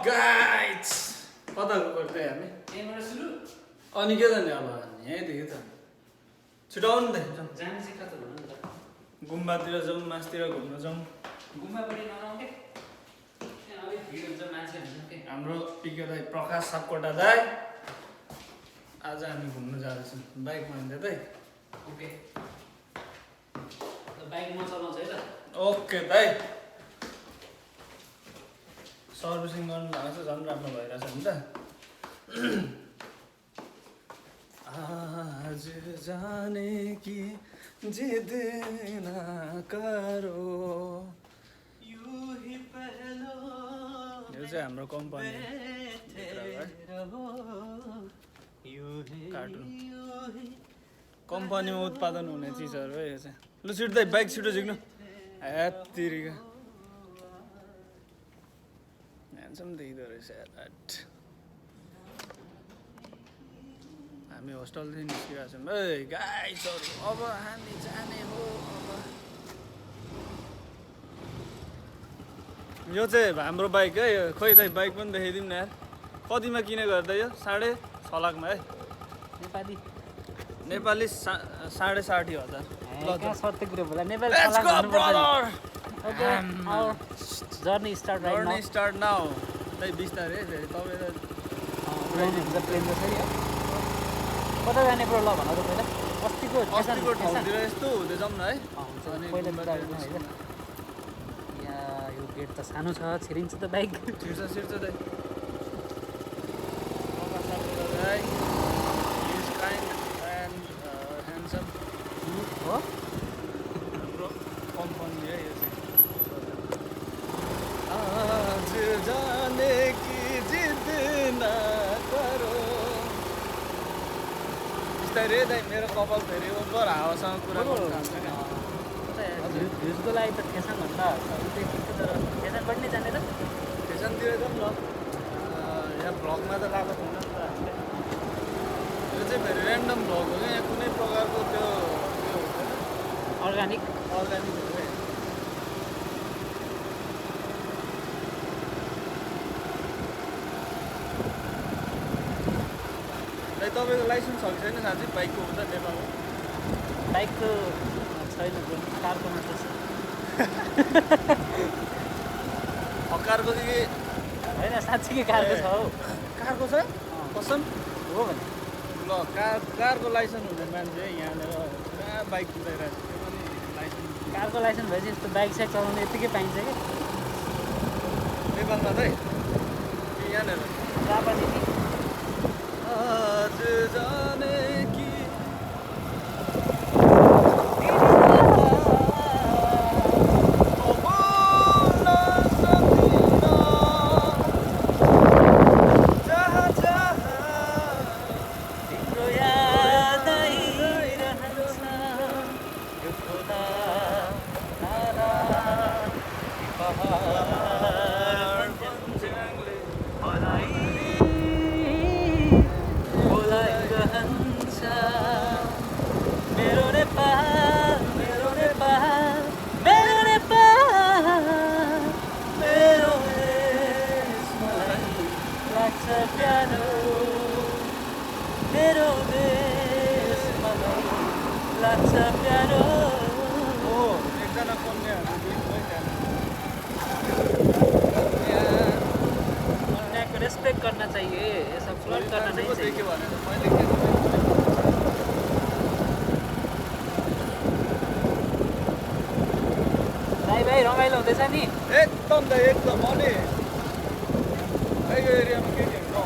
Guys कता गएको हामी यहाँबाट सुरु अनि के जाने अब यहीँदेखि त छिटाउनु त जाने चाहिँ कता भन्नु नि त गुम्बातिर जाउँ मासतिर घुम्न जाउँ गुम्बापट्टि नराउँ के त्यहाँ अलिक भिड हुन्छ मान्छे हुन्छ के हाम्रो पिके दाई प्रकाश सापकोटा दाई आज हामी घुम्न जाँदैछौँ बाइकमा हिँड्दै दाई ओके बाइक म चलाउँछु है त ओके दाई सर्भिसिङ गर्नु भएको छ झन् राम्रो भइरहेछ नि त आज जाने कि जिद ना करो यो चाहिँ हाम्रो कम्पनी कार्टुन कम्पनीमा उत्पादन हुने चिजहरू हो यो चाहिँ लु छिट्दै बाइक छिटो झिक्नु हेत्तिरिका ह्यान्डसम देखिँदो रहेछ यार हामी होस्टेलदेखि निस्किरहेको छौँ ए गाइसहरू अब हामी जाने हो अब यो चाहिँ हाम्रो बाइक है खोइ दाइ बाइक पनि देखाइदिउँ न यार कतिमा किनेको गर्दा यो 6.5 लाखमा है नेपाली नेपाली 60,000 सत्य कुरो बोला Nepali Let's go brother okay our journey start right now journey start now दाइ बिस्तारै फेरि तपाईँ प्लेन हुन्छ प्लेन जसरी कता जाने ब्रो ल भन त पहिला अस्तिको ठाउँतिर यस्तो हुँदै जाउँ न है अनि पहिला यहाँ यो गेट त सानो छ छिरिन्छ त बाइक छिर्छ दाइ दाइ इज काइन्ड एन्ड ह्यान्डसम हो हाम्रो कम्पनी है यो चाहिँ आज जाने की जिद ना करो बिस्तारै दाइ मेरो कपाल फेरि ओभर हावासँग कुरा गर्नु थाल्छ क्या भ्युजको लागि त फेसनभन्दा तर फेसन पनि नै जाने त फेसनतिर जाउँ न यहाँ भ्लगमा त लगाएको छैन नि त हामीले यो चाहिँ फेरि ऱ्यान्डम भ्लग हो क्या यहाँ कुनै प्रकारको त्यो हुँदैन अर्ग्यानिक हो क्या तपाईँको लाइसेन्स छ कि छैन साँच्चै बाइकको हुन्छ नेपालमा बाइकको छैन कारको मात्र छ कारको कि होइन साँच्चीकै कारको छ हौ कारको छ कसम हो भने ल कारको लाइसेन्स हुने मान्छे यहाँनिर पुरा बाइक कुदाइरहेको छ त्यो पनि लाइसेन्स कारको लाइसेन्स भएपछि यस्तो बाइक साइक चलाउनु यत्तिकै पाइन्छ कि नेपालमा चाहिँ कि यहाँनिर जहाँ पनि नि आज जाने की एकजना कन्याहरू कन्याको रेस्पेक्ट करना चाहिए ये सब फ्लर्ट करना नहीं चाहिए देख्यो भने त मैले के भाइ रमाइलो हुँदैछ नि एकदम अनि यो एरियामा केटीहरू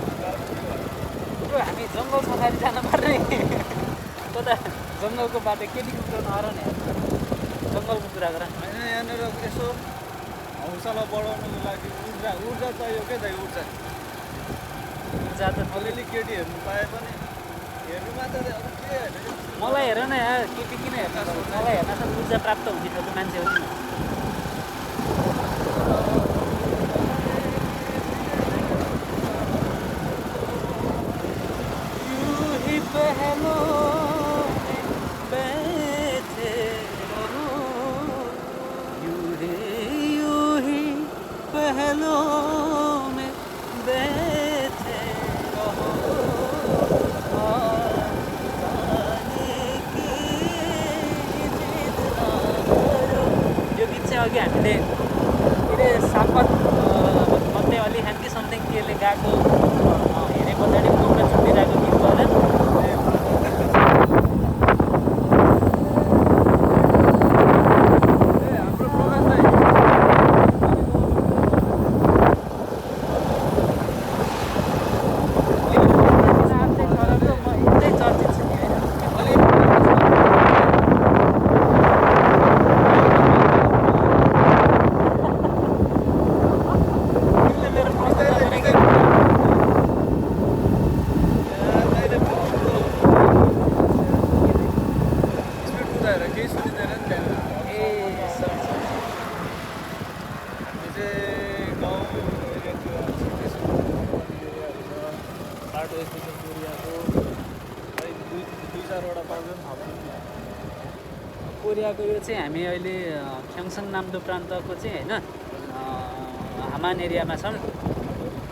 ब्रो हामी जङ्गल सफारी जान पर्ने कता जङ्गलको बाटो केटी कुकुर नहर नि जङ्गलको कुरा गर होइन यहाँनिर यसो हौसला बढाउनुको लागि ऊर्जा चाहियो क्या दाइ ऊर्जा त अलिअलि केटी हेर्नु पाए पनि हेर्नु मात्र अब के हेर्ने मलाई हेर न यार केटी किन हेर्नु मलाई हेर्न त ऊर्जा प्राप्त हुने खालको मान्छे हो नि पहलो बैठे रहो यूं ही पहलों में बाटो स्पेसल कोरियाको खै दुई चारवटा पाउँछ नि थप्नु। कोरियाको यो चाहिँ हामी अहिले ख्याङ्सन नाम्दो प्रान्तको चाहिँ होइन हामान एरियामा छौँ।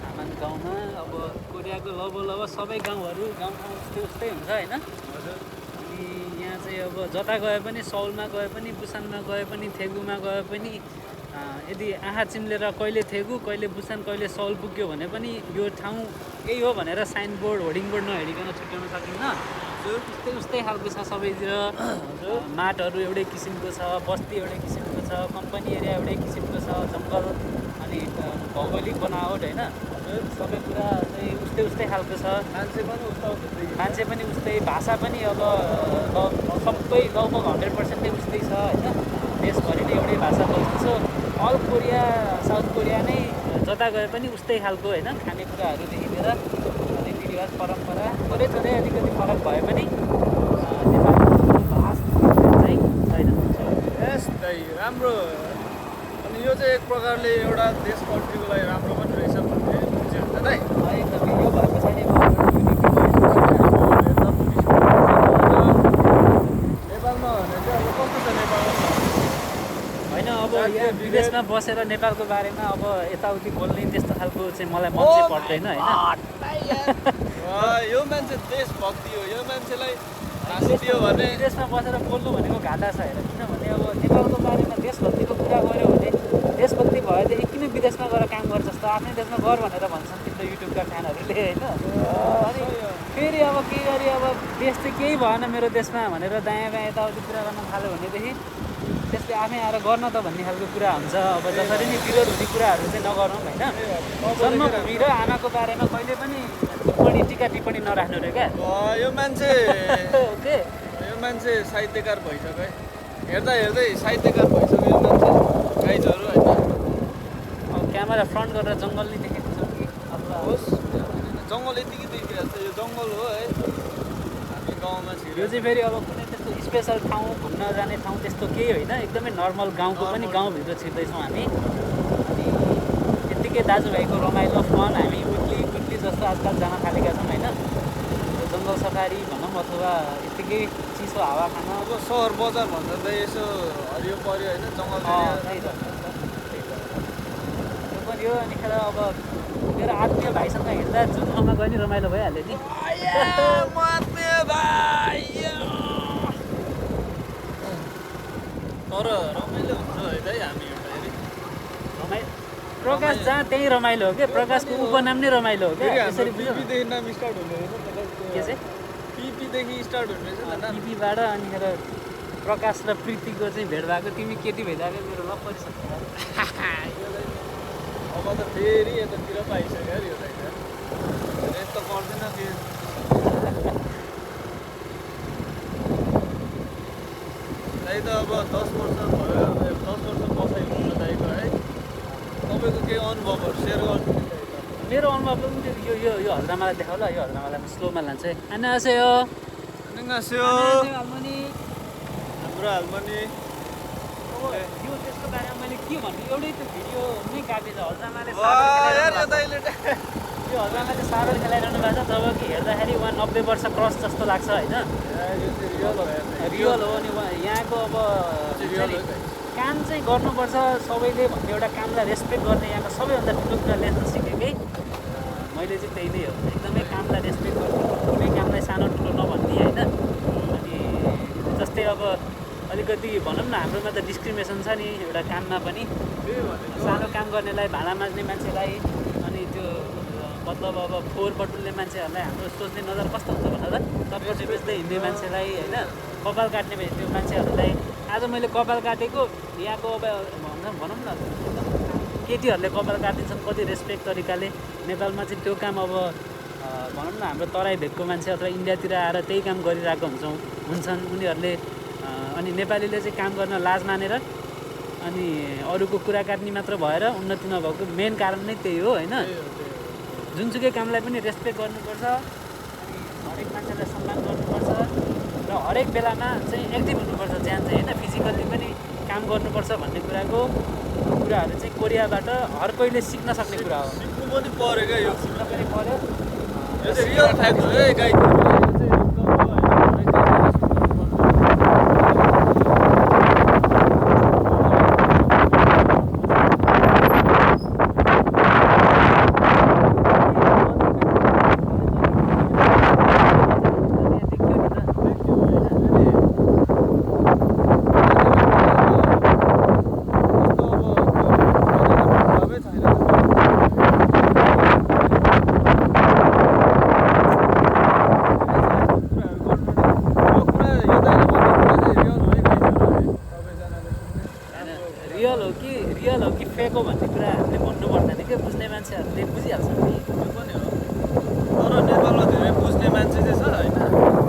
हामान गाउँमा अब कोरियाको लगभग सबै गाउँहरू गाउँठाउँ उस्तै हुन्छ होइन। हजुर अनि यहाँ चाहिँ अब जता गए पनि सौलमा गए पनि बुसानमा गए पनि थेगुमा गए पनि यदि आँखा चिम्लेर कहिले थेगु कहिले बुसान कहिले सौल पुग्यो भने पनि यो ठाउँ यही हो भनेर साइनबोर्ड होर्डिङ बोर्ड नहेरिकन छुट्याउन सकिन्न। उस्तै खालको छ सबैतिर। माटहरू एउटै किसिमको छ, बस्ती एउटै किसिमको छ, कम्पनी एरिया एउटै किसिमको छ, जङ्गल अनि भौगोलिक बनावट होइन सबै कुरा चाहिँ उस्तै खालको छ। मान्छे पनि उस्तै, भाषा पनि अब सबै लगभग 100% उस्तै छ होइन। देशभरि नै एउटै भाषा बोल्छ। So all Korea South Korea नै जता गए पनि उस्तै खालको होइन। खानेकुराहरूदेखि लिएर रीतिरिवाज परम्परा थोरै अलिकति फरक भए पनि नेपालको भाष चाहिँ छैन। यस्तै राम्रो। अनि यो चाहिँ एक प्रकारले एउटा देश कन्ट्रीको लागि राम्रो पनि रहेछ भन्ने बुझ्यो नि त है। एकदमै यो भएको छैन नेपालमा भने चाहिँ अब कस्तो छ नेपालमा होइन। अब यहाँ विदेशमा बसेर नेपालको बारेमा अब यताउति बोल्ने त्यस्तो खालको चाहिँ मलाई मन चाहिँ पर्दैन होइन। यो मान्छे देशभक्ति हो। यो मान्छेलाई हाँसी दियो भने विदेशमा बसेर बोल्नु भनेको घाटा छ हेर। किनभने अब नेपालको बारेमा देशभक्तिको कुरा गऱ्यो भने देशभक्ति भयो त किन विदेशमा गएर काम गर्छ जस्तो आफ्नै देशमा गर भनेर भन्छन् तिम्रो युट्युबका फ्यानहरूले होइन। अनि फेरि अब के गरी अब देश चाहिँ केही भएन मेरो देशमा भनेर दायाँ बायाँ यताउति कुरा गर्न थाल्यो भनेदेखि त्यसले आफै आएर गर्न त भन्ने खालको कुरा हुन्छ। अब जसरी नि विरोध हुने कुराहरू चाहिँ नगरौँ होइन। जन्मभूमि र आमाको बारेमा कहिले पनि टिका टिप्पणी नराख्नु रे क्या। यो मान्छे ओके यो मान्छे साहित्यकार भइसक्यो है। हेर्दा हेर्दै साहित्यकार भइसक्यो यो मान्छे गाइजहरू होइन। अब क्यामेरा फ्रन्ट गरेर जङ्गल नै देखेको छौँ कि अथवा होस् जङ्गल यतिकै देखिहाल्छ। यो जङ्गल हो है। हामी गाउँमा छिर्यो यो चाहिँ फेरि अब कुनै त्यस्तो स्पेसल ठाउँ घुम्न जाने ठाउँ त्यस्तो केही होइन। एकदमै नर्मल गाउँको पनि गाउँभित्र छिर्दैछौँ हामी। अनि यत्तिकै दाजुभाइको रमाइलो फन हामी विक्ली जस्तो आजकल जान थालेका छौँ होइन। जङ्गल सफारी भनौँ अथवा यत्तिकै चिसो हावा खान। अब सहर बजार भन्दा त यसो हरियो पर्यो होइन जङ्गल त्यही त त्यो पनि हो। अनि खेर अब मेरो आत्मीय भाइसँग हिँड्दा जुन ठाउँमा गयो नि रमाइलो भइहाल्यो नि। तर रमाइलो हुन्छ है त हामी हिँड्दाखेरि। प्रकाश जहाँ त्यहीँ रमाइलो हो क्या। प्रकाशको उपनाम नै रमाइलो हो क्या। यसरी बुझ्यो पिपीदेखि नाम स्टार्ट हुने रहेछ के चाहिँ पिपीदेखि स्टार्ट हुने रहेछ त नाम। टिभीबाट अनि खेर प्रकाश र प्रीतिको चाहिँ भेट भएको। तिमी केटी भइरहेको मेरो लभ परिसक्यो। अब त फेरि यतातिर पाइसक्यो अरे यो त यस्तो गर्दैन कि त अब 10 वर्ष भयो। 10 वर्ष बसाइ हुन दाइको है। तपाईँको केही अनुभवहरू सेयर गर्नु। मेरो अनुभव यो यो यो हल्दामालाई देखाउ ल। यो हल्दामालाई म स्लोमा लान्छु है। 안녕하세요। 안녕하세요। हाल्मनी हाम्रो हाल्मनी। अब यो त्यसको बारेमा मैले के भन्नु एउटै त्यो भिडियो नै काटेछ। हल्दामाले यो हल्दामाले सागर खेलाइरहनु भएको छ। जब कि हेर्दाखेरि उहाँ 90 वर्ष क्रस जस्तो लाग्छ होइन। रियल हो नि यहाँको अब काम चाहिँ गर्नुपर्छ सबैले भन्ने एउटा कामलाई रेस्पेक्ट गर्ने यहाँको सबैभन्दा ठुलो कुरा लेख्न सिकेकै मैले चाहिँ त्यही नै हो। एकदमै कामलाई रेस्पेक्ट गर्ने कुनै कामलाई सानो ठुलो नभन्ने होइन। अनि जस्तै अब अलिकति भनौँ न हाम्रोमा त डिस्क्रिमिनेसन छ नि एउटा काममा पनि। सानो काम गर्नेलाई भाँडा माझ्ने मान्छेलाई अनि त्यो मतलब अब फोहोर बटुल्ने मान्छेहरूलाई हाम्रो सोच्ने नजर कस्तो हुन्छ भन त। चटपटे बेच्दै हिँड्ने मान्छेलाई होइन कपाल काट्ने त्यो मान्छेहरूलाई आज मैले कपाल काटेको यहाँको अब भनौँ न केटीहरूले कपाल काटिन्छन् कति रेस्पेक्ट तरिकाले। नेपालमा चाहिँ त्यो काम अब भनौँ न हाम्रो तराई भेगको मान्छे अथवा इन्डियातिर आएर त्यही काम गरिरहेको हुन्छन् उनीहरूले। अनि नेपालीले चाहिँ काम गर्न लाज मानेर अनि अरूको कुरा काट्ने मात्र भएर उन्नति नभएको मेन कारण नै त्यही हो होइन। जुनसुकै कामलाई पनि रेस्पेक्ट गर्नुपर्छ। अनि हरेक मान्छेलाई सम्मान गर्नुपर्छ र हरेक बेलामा चाहिँ एक्टिभ हुनुपर्छ जहाँ चाहिँ होइन फिजिकल्ली पनि काम गर्नुपर्छ भन्ने कुराहरू चाहिँ कोरियाबाट हर कोहीले सिक्न सक्ने कुरा हो। सिक्नु पनि पऱ्यो क्या यो। सिक्न पनि पऱ्यो। यो चाहिँ रियल फ्याक्ट हो है गाई यो चाहिँ एकदम रियल हो कि फेक हो भन्ने कुरा हामीले भन्नु पर्दैन क्या बुझ्ने मान्छेहरूले बुझिहाल्छ नि त्यो पनि हो तर नेपालमा धेरै बुझ्ने मान्छे चाहिँ छ होइन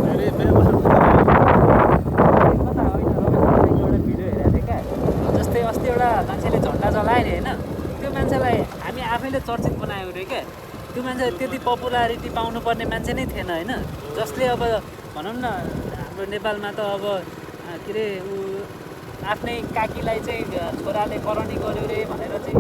धेरै व्यवहार कता होइन एउटा भिडियो हेरेको थिएँ क्या जस्तै अस्ति एउटा मान्छेले झन्डा जलायो नि होइन त्यो मान्छेलाई हामी आफैले चर्चित बनायो अरे क्या त्यो मान्छे त्यति पपुलारिटी पाउनुपर्ने मान्छे नै थिएन होइन जसले अब भनौँ न हाम्रो नेपालमा त अब के अरे ऊ आफ्नै काकीलाई चाहिँ छोराले करणी गर्यो रे भनेर चाहिँ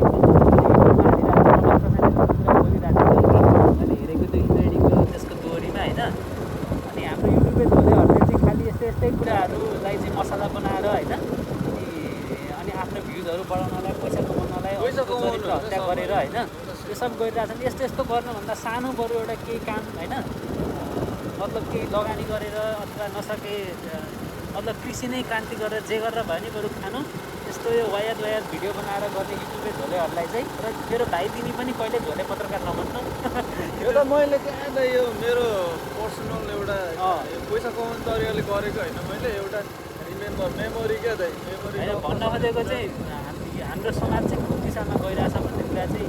मैले हेरेको त्यो इन्टरनेटको त्यसको दोहोरीमा होइन अनि हाम्रो युट्युबे धोलेहरूले चाहिँ खालि यस्तै कुराहरूलाई चाहिँ मसला बनाएर होइन अनि आफ्नो भ्युजहरू बढाउनलाई पैसा कमाउनलाई चरित्र हत्या गरेर होइन त्यो सब गरिरहेको छ यस्तो गर्नुभन्दा सानो बरु एउटा केही काम होइन मतलब केही लगानी गरेर अथवा नसके मतलब कृषि नै क्रान्ति गरेर जे गरेर भयो नि बरु खानु यस्तो यो वायात भिडियो बनाएर गर्ने युट्युबे झोलेहरूलाई चाहिँ र मेरो भाइ तिमी पनि कहिले झोले पत्रकार नभन्नु यो त मैले त्यहाँ त यो मेरो पर्सनल एउटा यो पैसा कमाउने तरिकाले गरेको होइन मैले एउटा मेमोरी क्या त मेमोरी होइन भन्न खोजेको चाहिँ हाम्रो समाज चाहिँ कुन दिशामा गइरहेछ भन्ने कुरा चाहिँ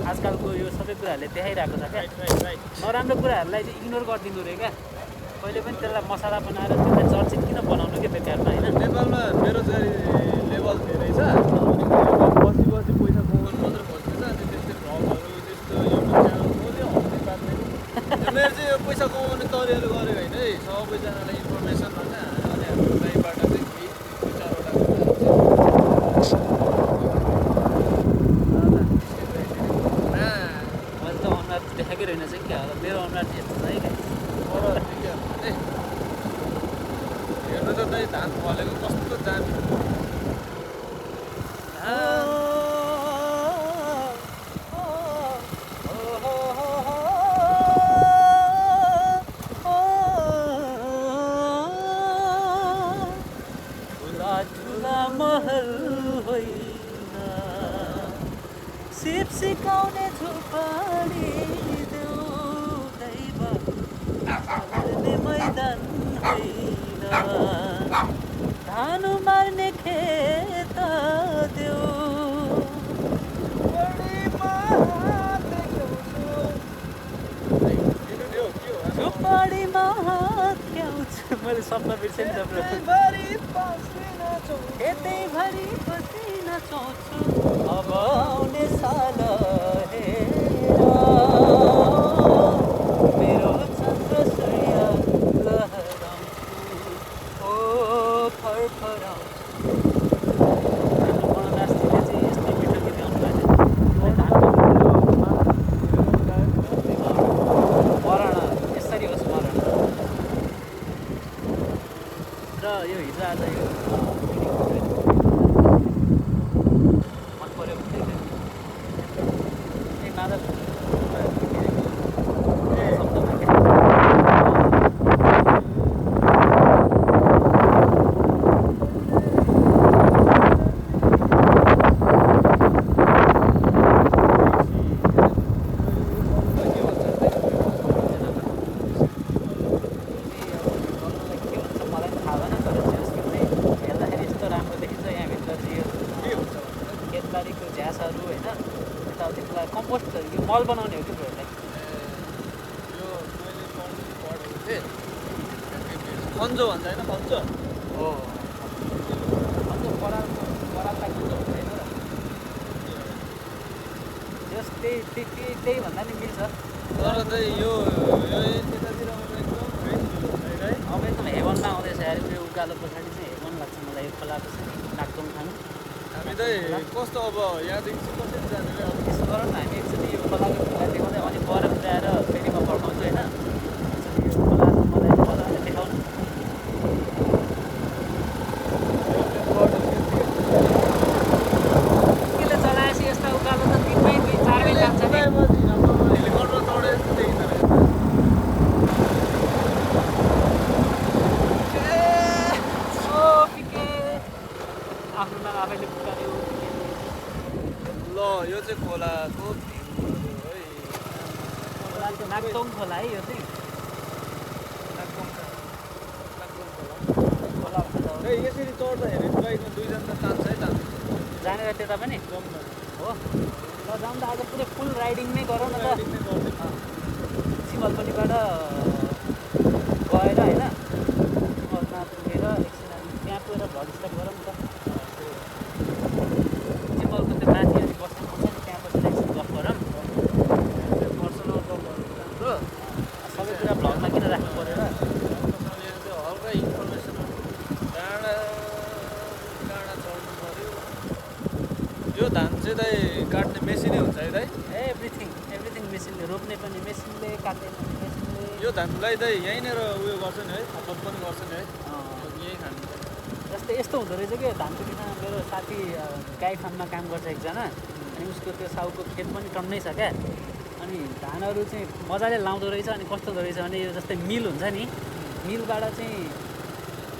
आजकलको यो सबै कुराहरूले देखाइरहेको छ क्या नराम्रो कुराहरूलाई चाहिँ इग्नोर गरिदिनु रे क्या कहिले पनि त्यसलाई मसला बनाएर त्यसलाई चर्चित किन बनाउनु कि बेकारमा होइन नेपालमा बेरोजगारी लेभल धेरै छ अनि बसी पैसा कमाउनु मात्र खोज्दैछ अनि त्यस्तै भ्लगहरू त्यस्तो युट्युब च्यानल खोल्यो हप्दै बाँध्दै मेरो चाहिँ यो पैसा कमाउने तरिकाले गरेको होइन है सबैजनालाई इन्फर्मेसन होइन अनि हाम्रो लाइफबाट चाहिँ केही दुई चारवटा मैले त अनुहार देखाएकै रहेन चाहिँ क्या होला मेरो अनुहार हेर्छ है हेर्नु त दाइ धान फलेको कस्तो दामी ठुला ठुला महल होइन सिप सिकाउने झुपाडी मैदान होइन धान मार्ने खेत देऊ झुपाडीमा क्याउँछु मैले सपना बिर्सेँ नि खेतैभरि पसिना चौछु अब आउने साल हेर मेरो चन्द्र सूर्य लहराउँछु ओ फरफराउँछु मनोदासजीले चाहिँ यस्तो मिठो गीत गाउनुभएको मरण यसरी होस् मरण र यो हिजो आज यो मन पऱ्यो भने एक मादल खेतबारीको झ्यासहरू होइन यताउति कम्पोस्टहरू यो मल बनाउने हो कि ब्रोहरूलाई यो मैले पढेको थिएँ खन्जो भन्छ होइन खन्जो हो खन्जो पराललाई खन्जो हुँदैन र जस त्यही भन्दा नि मिल्छ तर चाहिँ यो त्यतातिर एकदम फ्रेस है अब एकदम हेभनमा आउँदैछ यार यो उकालो पछाडि चाहिँ हेभन लाग्छ मलाई यो खोलाको चाहिँ नाक्तुङ खानु हामी चाहिँ कस्तो अब यहाँदेखि चाहिँ कसरी जाने अब त्यसो गर न हामी एकचोटि यो खोलाको भित्ता देखाउँदै अनि पर ल्याएर फेरिमा फर्काउँछु होइन आएपछि हाम्रो हेलिकप्टर चढे जस्तो देखिँदो रहेछ आफ्नो नाम आफैले पुकार्यो ल यो चाहिँ खोलाको भ्यू है नागतोङ खोला है यो चाहिँ खोला ए यसरी चढ्दाखेरि बाइकमा दुईजना त तान्छ है तान्छ जानेर त्यता पनि जाउँ न हो ल जाउँ त आज पुरै फुल राइडिङ नै गरौँ न त सिमलपट्टिबाट गएर होइन सिमलमा पुगेर एकछिन त्यहाँ पुगेर भ्लग स्टार्ट गरौँ न त सिमलको त्यो माथि अनि बस्नु पर्छ नि त्यहाँ बसेर एकछिन गफ गरौँ पर्सनल गफ गर्नु राम्रो सबै कुरा भ्लगमा किन राख्नु परेर हल्का इन्फर्मेसन डाँडा चढ्नु पऱ्यो यो धान चाहिँ दाइ काट्ने मेसिनै हुन्छ है दाइ एभ्रिथिङ मेसिनले रोप्ने पनि मेसिनले काट्ने पनि मेसिनले यो धानलाई दाइ यहीँनिर उयो गर्छ नि है खपत पनि गर्छ नि है यहीँ खानु जस्तै यस्तो हुँदो रहेछ कि धानको बिना मेरो साथी गाई फार्ममा काम गर्छ एकजना अनि उसको त्यो साउको खेत पनि टन्नै छ क्या अनि धानहरू चाहिँ मजाले लाउँदो रहेछ अनि कस्तो हुँदो रहेछ भने यो जस्तै मिल हुन्छ नि मिलबाट चाहिँ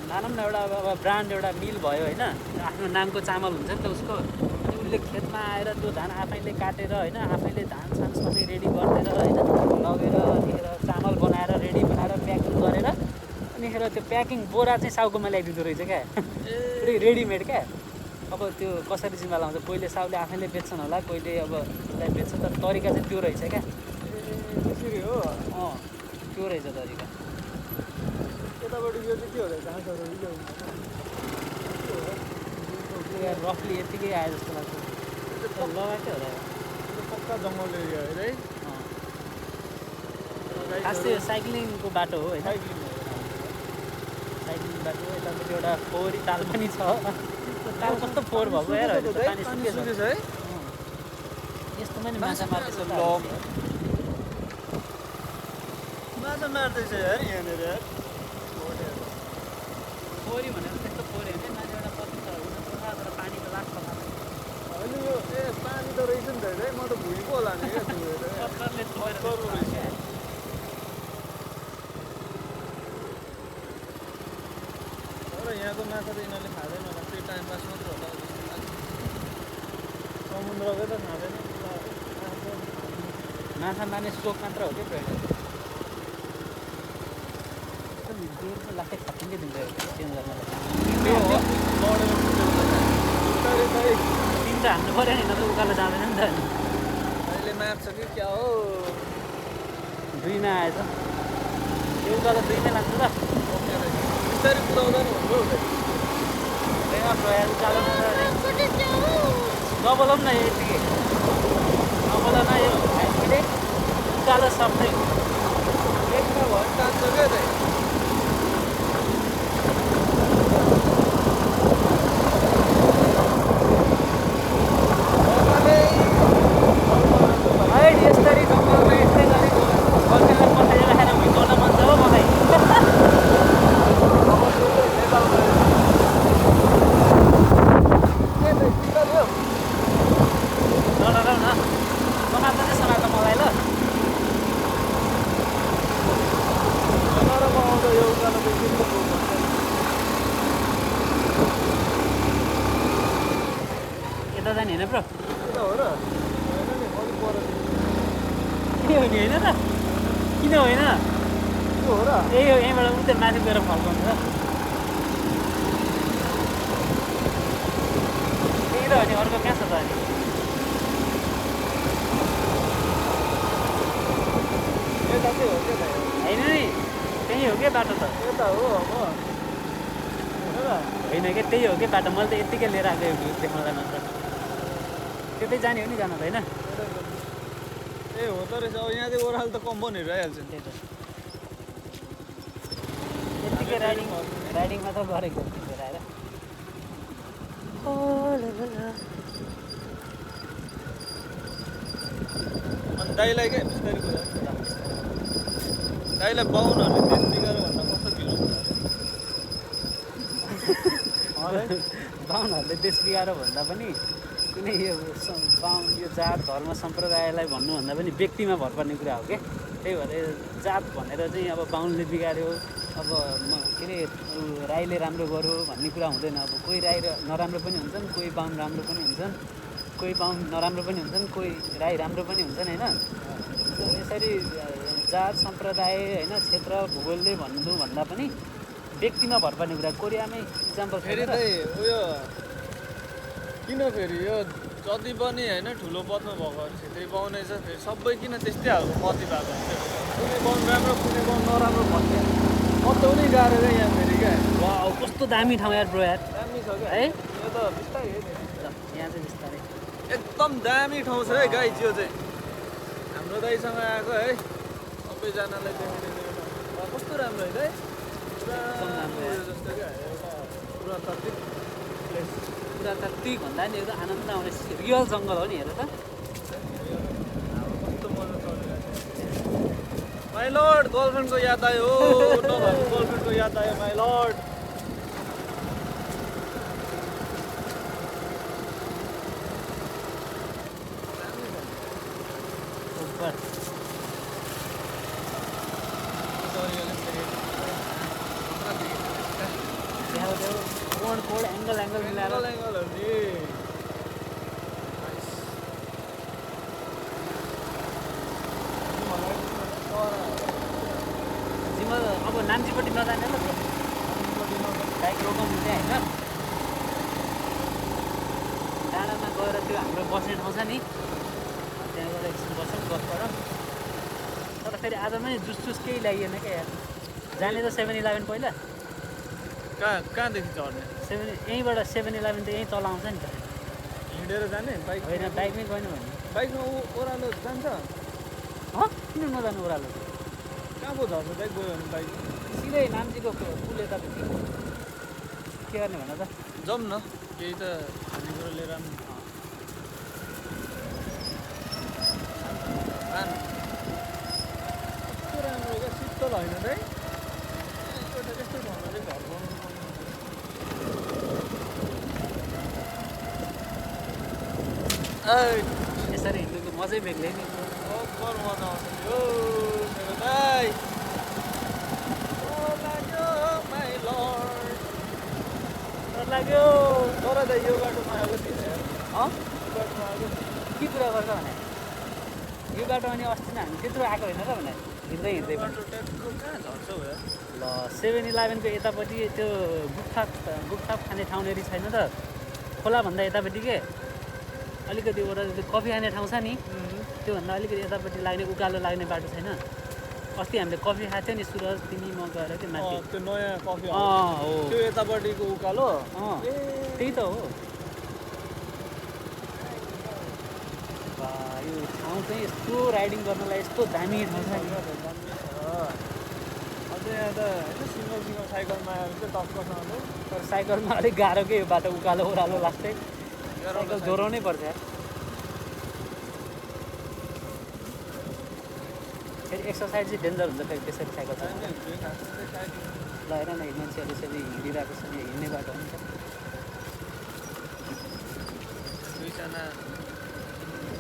मानौँ न एउटा अब ब्रान्ड एउटा मिल भयो होइन आफ्नो नामको चामल हुन्छ नि त उसको अनि उसले खेतमा आएर त्यो धान आफैले काटेर होइन आफैले धान सान सबै रेडी गरिदिएर होइन लगेर अनिखेर चामल बनाएर रेडी बनाएर प्याकिङ गरेर अनिखेर त्यो प्याकिङ बोरा चाहिँ साउकोमा ल्याइदिँदो रहेछ क्या पुरै रेडिमेड क्या अब त्यो कसरी जिम्मा लाउँछ कोहीले साउले आफैले बेच्छन् होला कोहीले अब उसलाई बेच्छ तर तरिका चाहिँ त्यो रहेछ क्या त्यसरी हो त्यो रहेछ तरिका यताबाट यो चाहिँ के हो घाँसहरू रफली यतिकै आयो जस्तो लाग्छ लगाएकै होला पक्का जङ्गल एरिया है खास चाहिँ साइक्लिङको बाटो हो होइन साइक्लिङ बाटो यतापट्टि एउटा फोहोरी ताल पनि छ ताल कस्तो फोहोर भएको हेर पानी सुकेछ है यस्तोमा नि माछा मार्दैछ माछा मार्दैछ यार यहाँनिर फोहोरी भनेर त्यस्तो फोहोरी होइन मान्छे एउटा पत्नी तर हुन सक्छ तर पानी त लाग्छ होइन यो पानी त रहेछ नि त है म त भुइँको होला नि क्या पत्थरले छोएर तर यहाँको माछा त यिनीहरूले खाँदैन होला त्यही टाइम पास मात्र होला समुद्रकै त खाँदैन माछा मार्ने सोख मात्र हो कि प्रयोग लास्टै खप्पिँदै दिन्छ चेन्ज गर्नलाई तिन त हान्नु पऱ्यो नि नत्र उकालो जाँदैन नि त अनि अहिले मार्छ कि क्या हो दुईमा आएछ यो उकालो दुईमै लाग्छ त बिस्तारै कुदाउँदा नि हुन्छ उकालो नबोलाउँ न यतिकै नबोला न यो हामीले उकालो सक्दै एकमा भयो तान्छ क्या त यसरी जङ्गलमा यस्तै गरेको बर्खेलाई पठाएर राखेर भुइँचाउन मन छ हो मलाई नडराउ न समात्दा चाहिँ समात मलाई ल यता जाने होइन ब्रो हो र के हो नि होइन त किन होइन हो र यही हो यहीँबाट उता माथि गएर फर्काउनु छ त्यही त हो नि अर्को कहाँ छ त अनि यता चाहिँ हो क्या त होइन नि त्यही हो क्या बाटो त यता हो अब होइन क्या त्यही हो क्या बाटो मैले त यत्तिकै लिएर आएको भ्यू देखाउँदा मात्र त्यतै जाने हो नि जान त होइन ए हो त रहेछ अब यहाँ चाहिँ ओह्रालो त कम्पनीहरू आइहाल्छ नि त्यही त यत्तिकै राइडिङ मात्र गरेको लिएर आएर अनि दाइलाई क्या बिस्तारै कुरा दाइलाई बाहुनहरूले देश बिगार भन्दा कस्तो ढिलो बाहुनहरूले देश बिगाएर भन्दा पनि कुनै यो यो जात धर्म सम्प्रदायलाई भन्नुभन्दा पनि व्यक्तिमा भर पर्ने कुरा हो क्या। त्यही भएर जात भनेर चाहिँ अब बाहुनले बिगाऱ्यो, अब के अरे राईले राम्रो गर्यो भन्ने कुरा हुँदैन। अब कोही राई नराम्रो पनि हुन्छन्, कोही बाहुन राम्रो पनि हुन्छन्, कोही बाहुन नराम्रो पनि हुन्छन्, कोही राई राम्रो पनि हुन्छन् होइन। यसरी जात सम्प्रदाय होइन क्षेत्र भूगोलले भन्दा पनि व्यक्तिमा भर पर्ने कुरा। कोरियामै इक्जाम्पल फेरि चाहिँ उयो किन फेरि यो जति पनि होइन ठुलो पदमा भएको क्षेत्री बाहुनै छ फेरि सबै किन त्यस्तै खालको मती भएको हुन्छ। कुनै बाहुन राम्रो कुनै बाहुन नराम्रो भन्ने बताउनै गाह्रो क्या यहाँ फेरि क्या। वा कस्तो दामी ठाउँ यार ब्रो यार, दामी छ क्या है यो त बिस्तारै है यहाँ चाहिँ बिस्तारै एकदम दामी ठाउँ छ है गाइज। यो चाहिँ हाम्रो दाइसँग आएको है सबैजनालाई देखाइदिने कस्तो राम्रो है दाइ। पुरा राम्रो जस्तो क्या एउटा पुरातात्विक प्लेस। पुरातात्विक भन्दा नि एकदम आनन्द आउने रियल जङ्गल हो नि हेर त। कस्तो मजा चलिरहेको छ। माई लर्ड गर्लफ्रेन्डको याद आयो, नभएको गर्लफ्रेन्डको याद आयो माई लर्ड। कोड एङ्गल मिलाएर एङ्गलहरू नि जिम्मा अब नाम्चीपट्टि नजाने ल बाइक रोकाउनु चाहिँ होइन। डाँडामा गएर त्यो हाम्रो बस्ने ठाउँ छ नि, त्यहाँ गएर एकछिन बस्छौँ गफ गरौँ। तर फेरि आज पनि जुस केही लागिएन क्या यार। जाने त 7-11 पहिला कहाँदेखि चढ्ने? यहीँबाट 7-11 त यहीँ तल आउँछ नि त। हिँडेर जाने बाइक? होइन बाइकमै गएन भने बाइकमा ओह्रालो जान्छ? किन नजानु ओह्रालो? कहाँ पो झर्छ बाइक गयो भने बाइक? सिधै नाम्चीको पुल यतापट्टि के गर्ने भन त? जाउँ न केही त खानेकुरो लिएर आउँ। कस्तो राम्रो क्या शीतल होइन त है। एउटा त्यस्तो ठाउँमा चाहिँ घर बनाउनु यसरी हिँड्नुको मजै बेग्लै नि। अब्बर मजा आउँछ नि हो मेरो दाइ। लाग्यो माई लर्ड लाग्यो। तर दाइ यो बाटोमा आएको थिएन यार। यो बाटोमा आएको के कुरा गर्छ भने यो बाटोमा नि अस्ति नै हामी त्यत्रो आएको होइन र भने हिँड्दै बाटो ट्याक्को कहाँ झर्छ हो यार? ल 7-11 को यतापट्टि त्यो गुपथाप खाने ठाउँनेरि छैन त, खोलाभन्दा यतापट्टि के अलिकति वटा त्यो कफी खाने ठाउँ छ नि, त्योभन्दा अलिकति यतापट्टि लाग्ने उकालो लाग्ने बाटो छैन। अस्ति हामीले कफी खाएको थियो नि सुरज तिमी म गएर के माथि त्यो नयाँ कफी हो त्यो यतापट्टिको उकालो त्यही त हो। यो ठाउँ चाहिँ यस्तो राइडिङ गर्नलाई यस्तो दामी ठाउँ छ नि। अझै यहाँ त होइन सिङ्गल साइकलमा आएर चाहिँ टक्कसँगले। तर साइकलमा अलिक गाह्रो के यो बाटो उकालो ओह्रालो लास्टै साइकल जोराउनै पर्छ यार। फेरि एक्सर्साइज चाहिँ डेन्जर हुन्छ फेरि त्यसरी साइकल ल हेर न मान्छेहरू यसरी हिँडिरहेको छ नि, हिँड्ने बाटो हुन्छ।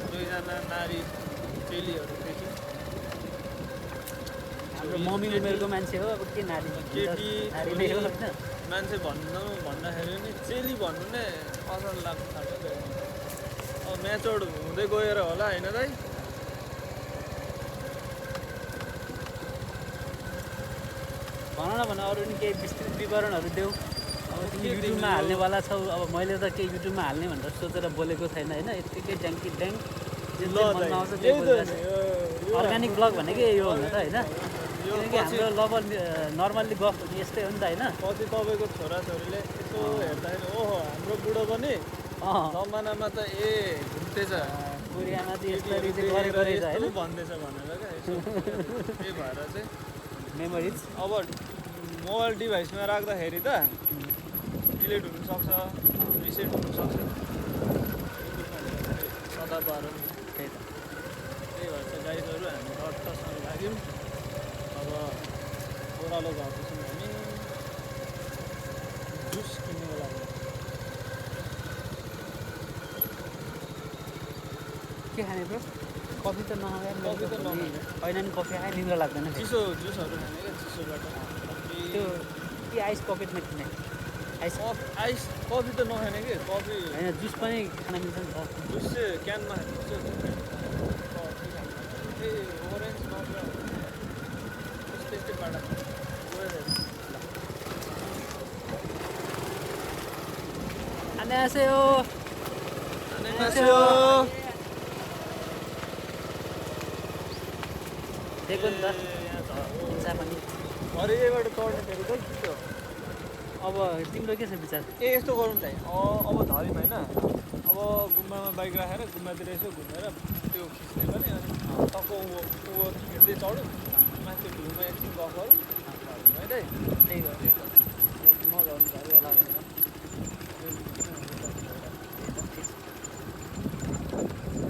दुईजना नारी चेलीहरू देख्यो। हाम्रो मम्मी उमेरको मान्छे हो, अब के नारी केटी नारी नै हो होइन। मान्छे भन्दाखेरि नि चेली भन्नु नै असल लाग्छ थाल्यो। अब म्याचोर्ड हुँदै गएर होला होइन दाइ? भन न भन अरू नि केही विस्तृत विवरणहरू देऊ। अब तिमी युट्युबमा हाल्नेवाला छौ, अब मैले त केही युट्युबमा हाल्ने भनेर सोचेर बोलेको छैन होइन। यत्तिकै ड्याङ्की ड्याङ अर्ग्यानिक ब्लग भनेकै यो हो नि त होइन। किनकि हाम्रो लगभग नर्मल्ली गफ यस्तै हो नि त होइन। पछि तपाईँको छोराछोरीले यसो हेर्दाखेरि ओहो हाम्रो बुढो पनि जमानामा त घुम्दैछ कोरियामा चाहिँ यसरी चाहिँ गरेको रहेछ होइन भन्दैछ भनेर क्या यसो त्यही भएर चाहिँ मेमोरिज। अब मोबाइल डिभाइसमा राख्दाखेरि त डिलिट हुनसक्छ, रिसेट हुनसक्छ, सदाबार त्यही त। त्यही भएर चाहिँ गाइडहरू हामी टट्टसँग लाग्यौँ। अब ओह्रालो घरछौँ हामी जुस किन्नुको लागि। खाने ब्रो कफी त नखाए कफी त नखाने। होइन नि कफी खाए निद्रा लाग्दैन फेरि। चिसो जुसहरू खाने क्या चिसोबाट त्यो कि आइस पकेटमा किने आइस आइस कफी त नखाने कि कफी होइन जुस पनि खान मिल्छ नि त जुस चाहिँ क्यानमा खानुपर्छ कफी खानु ए ओरेन्ज नत्र त्यस्तै बाटा 안녕하세요. 안녕하세요. देखो नि त यहाँ छ हुन्छ पनि अरे यहीबाट चढ्ने फेरि खै के हो अब तिम्रो के छ विचार ए यस्तो गरौँ चाहिँ अब झऱ्यौँ होइन अब गुम्बामा बाइक राखेर गुम्बातिर यसो घुमेर त्यो खिच्ने पनि अनि टक्क ऊ हिँड्दै चढौँ माथि भ्यूमा एकछिन गफ गरौँ है दाइ त्यही गर्यो नझर्नु झऱ्यो होला भनेर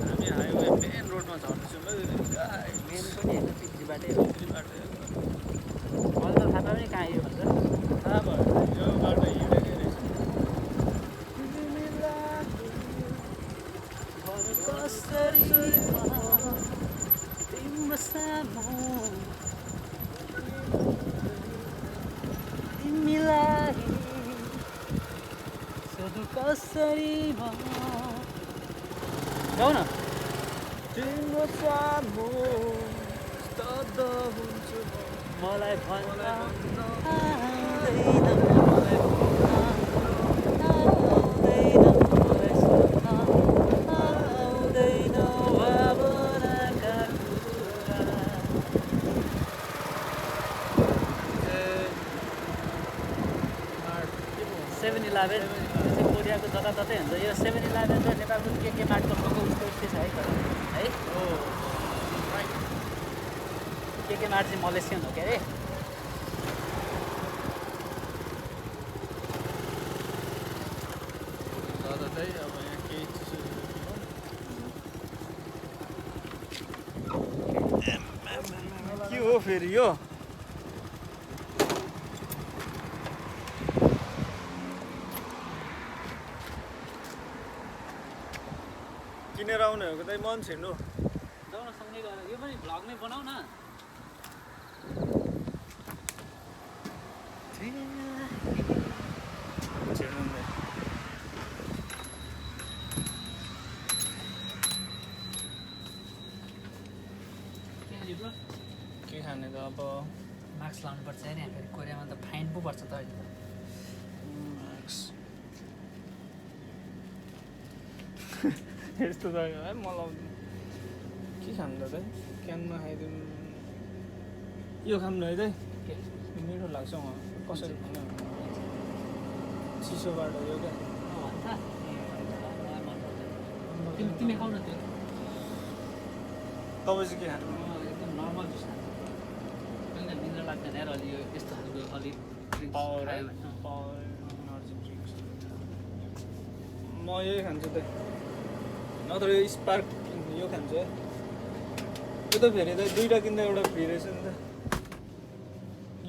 हामी हाइवे मेन रोडमा झर्दैछौँ मेन पनि होइन पितृ बाटै हो भित्री बाटो मलाई त थाहा पनि कहाँ यो भनेर थाहा भयो यो बाटो हिँडेकै रहेछ तिम्रो सानो तिमीलाई सोधु कसरी गाउन तिम्रो सानो स्तब्ध हुन्छु मलाई भन्न सेभेन-इलेभेन चाहिँ कोरियाको जताततै हुन्छ यो 7-Eleven चाहिँ नेपालको के मार्टको लोगो उसको उस्तै छ है हो के मार्ट चाहिँ मलेसियन हो के अरे जताततै अब यहाँ केही चिसो के हो फेरि यो किनेर आउनेहरूको त मन छिर्नु जाउँ न सँगै गएर यो पनि भ्लग नै बनाऊ न छिर्नु के खाने त अब मास्क लाउनुपर्छ नि फेरि कोरियामा त फाइन पो पर्छ त अहिले यस्तो त है मलाई के खानु त क्यानमा खाइदिउँ यो खानु है दाइ के मिठो लाग्छ कसरी खाने चिसोबाट यो क्या तिमी खाऊ न त्यो तपाईँ चाहिँ के खानु एकदम नर्मल जुस खान्छ किन निद्रा लाग्दैन यार अलि यो यस्तो खालको अलिक पावर एनर्जी ड्रिङ्क्स म यही खान्छु त नत्र यो स्पार्क यो खान्छु है यो त फेरि त दुईवटा किन्दा एउटा फ्री रहेछ नि त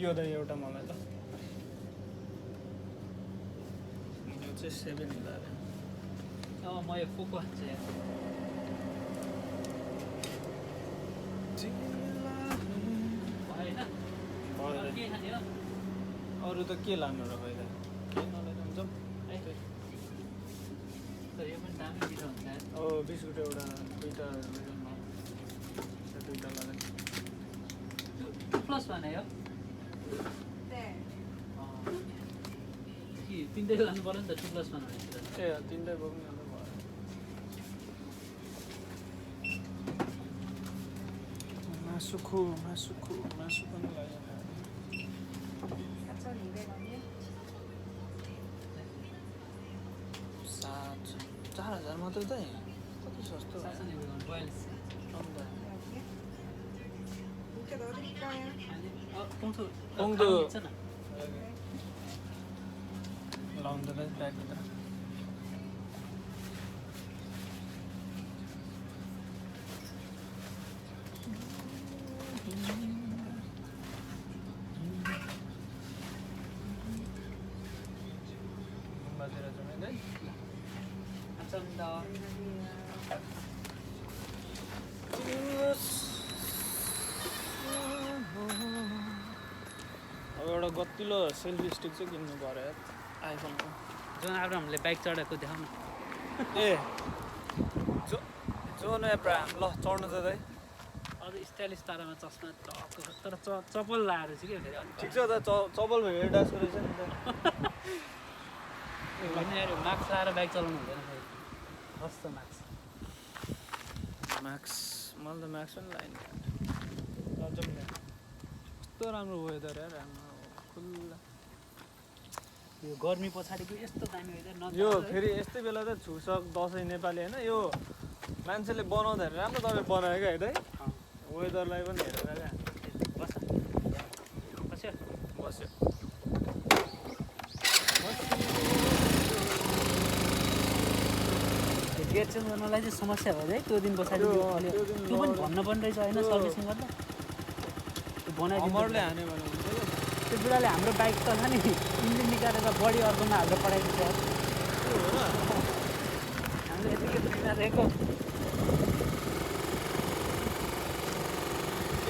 यो त एउटा मलाई त यो चाहिँ 7-Eleven अब म यो कोको खान्छु यार होइन के खाने हो अरू त के लानु र भाइ के नलानु हुन्छ तर यो पनि दामी मिठो हुन्छ यार अब बिस्कुट एउटा दुईवटा लगाएर प्लस भने हो कि तिनटै लानु पर्यो नि त 2+1 भनेर ए तिनटै बोक्नु अन्त भयो मासु पनि लाग्यो 4,000 मात्रै त कति सस्तो पाउँदो लाउँदैन ब्यागभित्र गुम्बातिर जाने कतिलो सेल्फी स्टिक चाहिँ किन्नु पर्यो यार आइफोनको जोन आब्रामले बाइक चढेको देखाउनु ए जोन एब्राहम ल चढ्नु त दाइ अझ स्टाइलिस तारामा चस्मा तर चप्पल लाएर चाहिँ के फेरि ठिक छ त चप्पल भयो डान्सको रहेछ नि त मास्क लाएर बाइक चलाउनु हुँदैन फेरि कस्तो मास्क मैले त म्याक्स पनि लाइन कस्तो राम्रो वेदर यार राम्रो खुल्ला यो गर्मी पछाडिको यस्तो दामी वेदर यो फेरि यस्तै बेला त छुसक दसैँ नेपाली होइन यो मान्छेले बनाउँदाखेरि राम्रो तपाईँ बनायो क्या है दाइ वेदरलाई पनि हेरेर क्या बस्यो बस्यो गेट चेन्ज गर्नलाई चाहिँ समस्या भयो है त्यो दिन पछाडि त्यो पनि भन्नु पर्ने रहेछ होइन सर्भिसिङ गर्दा त्यो बनाइदिनु अमरले हान्यो भने हुन्छ त्यो बुढाले हाम्रो बाइक त छ नि इन्जिन निकालेर बडी अर्कोमा हालेर पठाइदिन्छ हामीले यतिकै फ्रीमा दिएको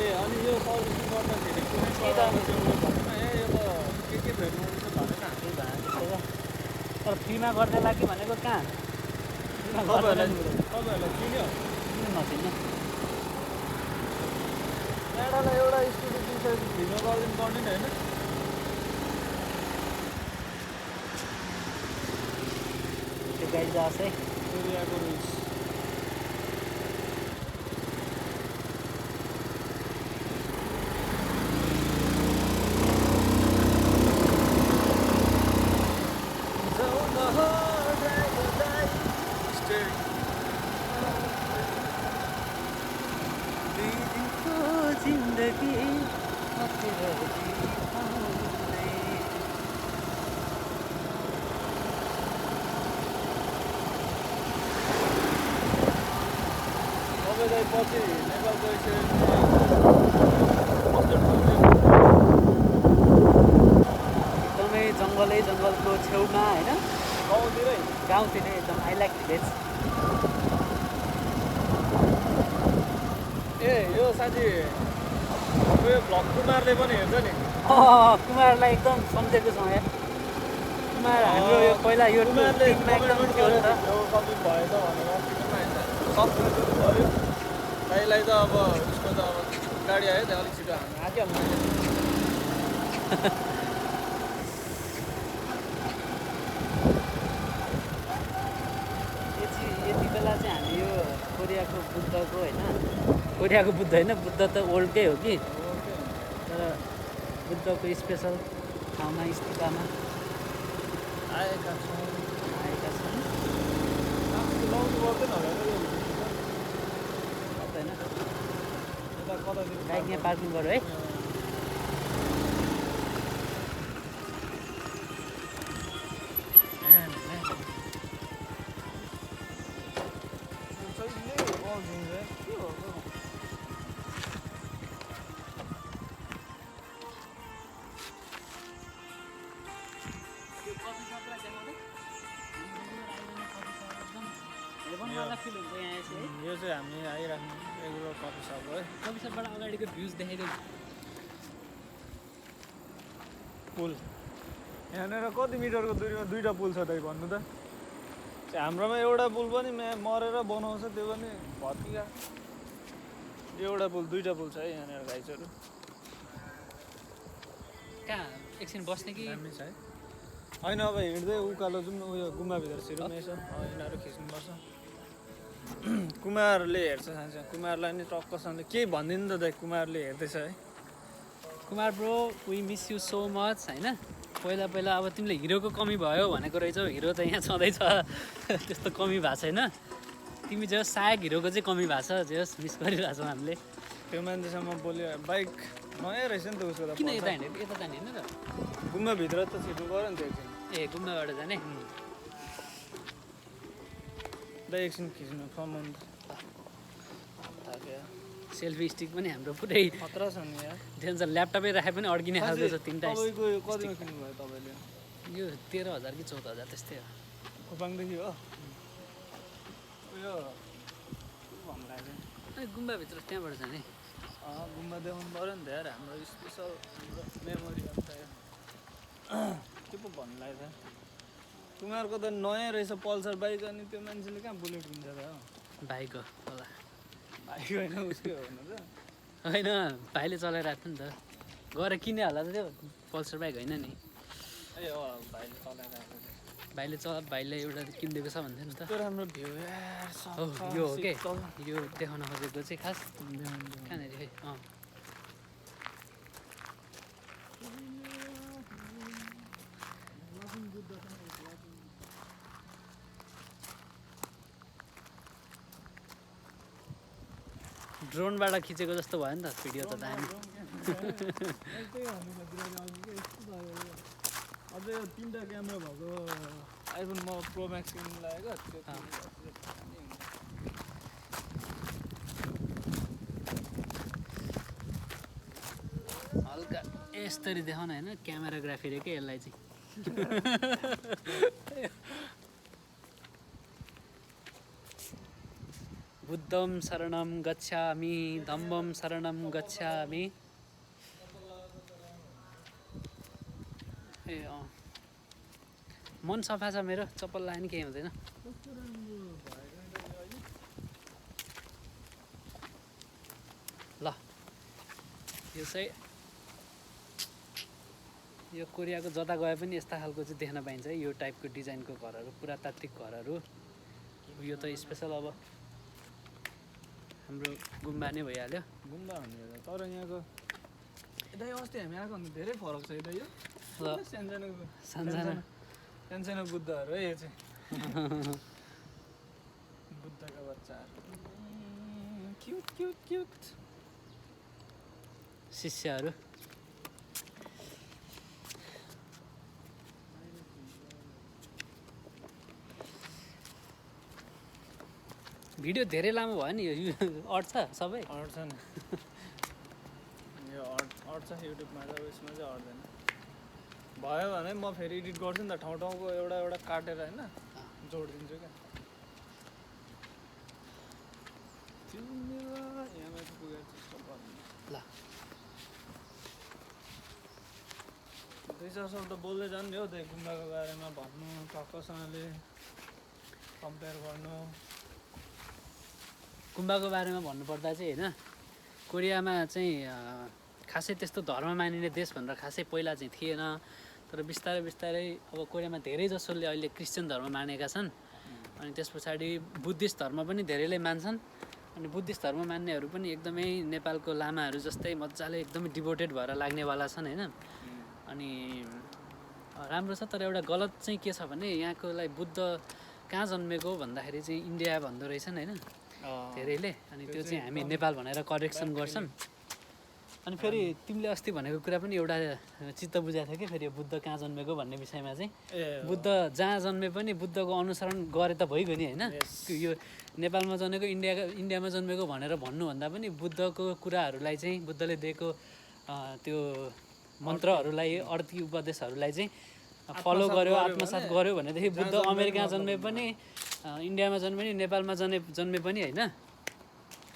ए अनि यो सर्भिसिङ गर्दाखेरि कुनै भएन यो त के भेट्नु भनेन तर फ्रीमा गर्दैला कि भनेको कहाँ तपाईँहरूलाई किन्यो नचिन्ने एडालाई एउटा स्कुटी किन्छ फ्रीमा गरिदिनु पर्ने नि होइन त्यो गाडी जाओस् है एरियाको रुल्स जिन्दगी तपाईँलाई पछि नेपाल गइसकेपछि एकदमै जङ्गलको छेउमा होइन गाउँतिरै एकदम आई लाइक भिलेज ए यो साथी यो भ्लग कुमारले पनि हेर्छ नि कुमारलाई एकदम सम्झेको छौँ यहाँ कुमार हाम्रो यो पहिला यो कुमारले टिममा एकदम थियो नि त यो कम्प्लिट भएछ भनेर सक्सेसफुल गर्यो दाइलाई त अब उसको त अब गाडी आयो त अलिक छिटो हामी आँटिहाल्नु यति बेला चाहिँ हामी यो कोरियाको बुद्धको होइन कोरियाको बुद्ध होइन बुद्ध त ओल्डकै हो कि तर बुद्धको स्पेसल ठाउँमा स्थितिमा आएका छौँ लाउनु पर्दैन होला पर्दैन कतातिर बाइक यहाँ पार्किङ गऱ्यो है यो चाहिँ हामी आइराख्नु रेगुलर कफी सप हो है कफी सपबाट अगाडिको भ्युज देखाइदियो पुल यहाँनिर कति मिटरको दूरीमा दुईवटा पुल छ त भन्नु त हाम्रोमा एउटा पुल पनि मरेर बनाउँछ त्यो पनि भत्किया एउटा पुल दुईवटा पुल छ है यहाँनिर घाइसहरू कहाँ एकछिन बस्ने कि दामी छ है होइन अब हिँड्दै उकालो जाउँ उयो गुम्बाभित्र छिर्नु यसो यिनीहरू खिच्नुपर्छ कुमारले हेर्छ सानो कुमारलाई नि टक्कसँगले केही भनिदिनु त दाइ कुमारले हेर्दैछ है Kumar bro we miss you so much होइन पहिला अब तिमीले हिरोको कमी भयो भनेको रहेछौ हिरो त यहाँ छँदैछ त्यस्तो कमी भएको छैन तिमी जे होस् सहायक हिरोको चाहिँ कमी भएको छ जे होस् मिस गरिरहेको छौँ हामीले त्यो मान्छेसँग बोल्यो बाइक नयाँ रहेछ नि त उसको त किन यता हिँडेको यता जाने होइन त गुम्बाभित्र त छिटो गऱ्यो नि त एकछिन ए गुम्बाबाट जाने दाइ एकछिन खिच्नु फर्माउनु सेल्फी स्टिक पनि हाम्रो पुरै खतरा छ नि यार डेन्जर ल्यापटपै राखे पनि अड्किने खालको छ तिनवटा तपाईँको यो कतिमा किन्नुभयो तपाईँले यो 13,000 कि 14,000 त्यस्तै हो खोपाङदेखि हो उयो भन्नु लाग्यो अनि गुम्बाभित्र त्यहाँबाट जाने गुम्बा देखाउनु पऱ्यो नि त यार हाम्रो स्पेसल हाम्रो मेमोरी अन्त के पो भन्नु लाग्यो त तिमीहरूको त नयाँ रहेछ पल्सर बाइक अनि त्यो मान्छेले कहाँ बुलेट किन्छ त हो भाइको होला बाइक होइन उसकै हो हुनु त होइन भाइले चलाइरहेको थियो नि त गएर किने होला त त्यो पल्सर बाइक होइन नि ए हो भाइले चलाइरहेको भाइले एउटा किनिदिएको छ भन्थ्यो नि त त्यो राम्रो भ्यू यार हो यो हो के यो देखाउन खोजेको चाहिँ खास कहाँनिर है ड्रोनबाट खिचेको जस्तो भयो नि त भिडियो त दामी अझै यो 3टा क्यामेरा भएको आइफोन म प्रो म्याक्स किन्नु लागेको त्यो हल्का यसरी देखाउन होइन क्यामेराग्राफी रे के यसलाई चाहिँ बुद्धं शरणं गच्छामि धम्मं शरणं गच्छामि ए अँ मन सफा छ मेरो चप्पल लगायो नि केही हुँदैन ल यो चाहिँ यो कोरियाको जता गए पनि यस्ता खालको चाहिँ देख्न पाइन्छ है यो टाइपको डिजाइनको घरहरू पुरातात्विक घरहरू यो त स्पेसल अब हाम्रो गुम्बा नै भइहाल्यो गुम्बा भन्ने तर यहाँको यता अस्ति हामी आएको भन्दा धेरै फरक छ यता यो सानो बुद्धहरू है यो चाहिँ बुद्धका बच्चाहरू क्युट क्युट क्युट शिष्यहरू भिडियो धेरै लामो भयो नि यो अट्छ सबै अट्छ नि यो अट्छ युट्युबमा त उयसमा चाहिँ अट्दैन भयो भने म फेरि एडिट गर्छु नि त ठाउँ ठाउँको एउटा एउटा काटेर होइन जोडिदिन्छु क्या यहाँ माथि पुगेर ल दुई चार शब्द बोल्दै जानु नि हौ त्यही गुम्बाको बारेमा भन्नु कसँगले कम्पेयर गर्नु गुम्बाको बारेमा भन्नुपर्दा चाहिँ होइन कोरियामा चाहिँ खासै त्यस्तो धर्म मानिने देश भनेर खासै पहिला चाहिँ थिएन तर बिस्तारै बिस्तारै अब कोरियामा धेरै जसोले अहिले क्रिस्चियन धर्म मानेका छन् अनि त्यस पछाडि बुद्धिस्ट धर्म पनि धेरैले मान्छन् अनि बुद्धिस्ट धर्म मान्नेहरू पनि एकदमै नेपालको लामाहरू जस्तै मजाले एकदमै डिभोटेड भएर लाग्नेवाला छन् होइन अनि राम्रो छ तर एउटा गलत चाहिँ के छ भने यहाँकोलाई बुद्ध कहाँ जन्मेको भन्दाखेरि चाहिँ इन्डिया भन्दो रहेछन् होइन धेरैले अनि त्यो चाहिँ हामी नेपाल भनेर करेक्सन गर्छौँ अनि फेरि तिमीले अस्ति भनेको कुरा पनि एउटा चित्त बुझाएको थियो कि फेरि यो बुद्ध कहाँ जन्मेको भन्ने विषयमा चाहिँ बुद्ध जहाँ जन्मे पनि बुद्धको अनुसरण गरे त भइगयो नि होइन यो नेपालमा जन्मेको इन्डियामा जन्मेको भनेर भन्नुभन्दा पनि बुद्धको कुराहरूलाई चाहिँ बुद्धले दिएको त्यो मन्त्रहरूलाई अर्थी उपदेशहरूलाई चाहिँ फलो गर्यो आत्मसात गर्यो भनेदेखि बुद्ध अमेरिकामा जन्मे पनि इन्डियामा जन्मे नि नेपालमा जन्मे पनि होइन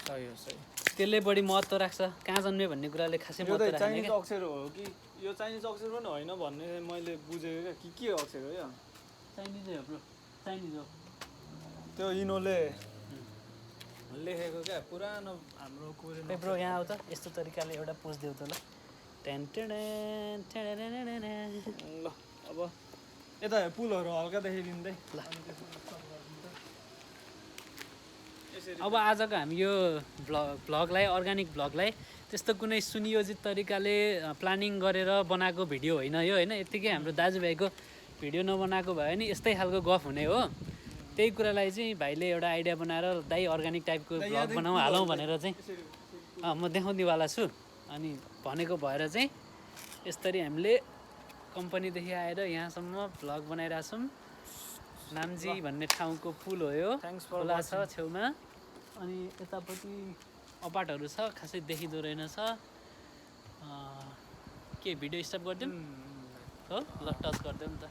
सही हो सही त्यसले बढी महत्त्व राख्छ कहाँ जन्मे भन्ने कुराले खासै महत्त्व राख्दैन चाइनिज अक्षर हो कि यो चाइनिज अक्षर पनि होइन भन्ने मैले बुझेको क्या के अक्षर हो यो चाइनिजै हो ब्रो चाइनिज हो त्यो यिनीहरूले लेखेको क्या पुरानो हाम्रो कोरियन ब्रो यहाँ आउ त यस्तो तरिकाले एउटा पोज देऊ त ल ल अब यता पुलहरू हल्का देखिदिँदै ल अब आजको हामी यो भ्लगलाई अर्ग्यानिक भ्लगलाई त्यस्तो कुनै सुनियोजित तरिकाले प्लानिङ गरेर बनाएको भिडियो होइन यो होइन यत्तिकै हाम्रो दाजुभाइको भिडियो नबनाएको भयो नि यस्तै खालको गफ हुने हो त्यही कुरालाई चाहिँ भाइले एउटा आइडिया बनाएर दाइ अर्ग्यानिक टाइपको भ्लग बनाउँ हालौँ भनेर चाहिँ म देखाउनेवाला छु अनि भनेको भएर चाहिँ यसरी हामीले कम्पनीदेखि आएर यहाँसम्म भ्लग बनाइरहेको छौँ नाम्जी भन्ने ठाउँको पुल हो यो खोला छ छेउमा अनि यतापट्टि अपार्टहरू छ खासै देखिँदो रहेनछ के भिडियो स्टप गरिदिउँ हो ल टच गरिदिउँ नि त